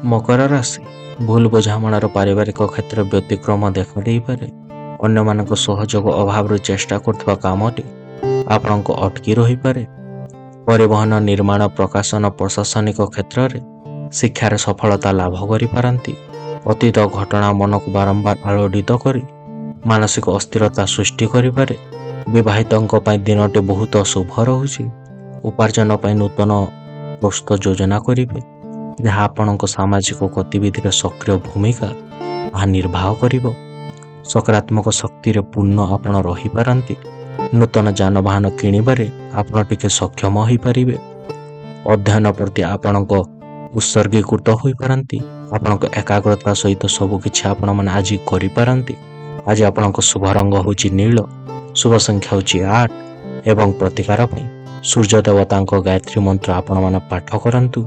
ମକର ରାଶି ଭୁଲ ବୁଝାମଣାର ପାରିବାରିକ କ୍ଷେତ୍ର ବ୍ୟତିକ୍ରମ ଦେଖାଦେଇପାରେ। ଅନ୍ୟମାନଙ୍କ ସହଯୋଗ ଅଭାବରୁ ଚେଷ୍ଟା କରୁଥିବା କାମଟି ଆପଣଙ୍କୁ ଅଟକି ରହିପାରେ। ପରିବହନ, ନିର୍ମାଣ, ପ୍ରକାଶନ, ପ୍ରଶାସନିକ କ୍ଷେତ୍ରରେ ଶିକ୍ଷାରେ ସଫଳତା ଲାଭ କରିପାରନ୍ତି। ଅତୀତ ଘଟଣା ମନକୁ ବାରମ୍ବାର ଆଲୋଡ଼ିତ କରି ମାନସିକ ଅସ୍ଥିରତା ସୃଷ୍ଟି କରିପାରେ। ବିବାହିତଙ୍କ ପାଇଁ ଦିନଟି ବହୁତ ଶୁଭ ରହୁଛି। ଉପାର୍ଜନ ପାଇଁ ନୂତନ ପ୍ରସ୍ତୁତ ଯୋଜନା କରିବେ, ଯାହା ଆପଣଙ୍କ ସାମାଜିକ ଗତିବିଧିରେ ସକ୍ରିୟ ଭୂମିକା ନିର୍ବାହ କରିବ। ସକାରାତ୍ମକ ଶକ୍ତିରେ ପୂର୍ଣ୍ଣ ଆପଣ ରହିପାରନ୍ତି। ନୂତନ ଯାନବାହନ କିଣିବାରେ ଆପଣ ଟିକେ ସକ୍ଷମ ହୋଇପାରିବେ। ଅଧ୍ୟୟନ ପ୍ରତି ଆପଣଙ୍କ ଉତ୍ସର୍ଗୀକୃତ ହୋଇପାରନ୍ତି। ଆପଣଙ୍କ ଏକାଗ୍ରତା ସହିତ ସବୁକିଛି ଆପଣମାନେ ଆଜି କରିପାରନ୍ତି। ଆଜି ଆପଣଙ୍କ ଶୁଭ ରଙ୍ଗ ହେଉଛି ନୀଳ, ଶୁଭ ସଂଖ୍ୟା ହେଉଛି 8 ଏବଂ ପ୍ରତିକାର ପାଇଁ ସୂର୍ଯ୍ୟ ଦେବତାଙ୍କ ଗାୟତ୍ରୀ ମନ୍ତ୍ର ଆପଣମାନେ ପାଠ କରନ୍ତୁ।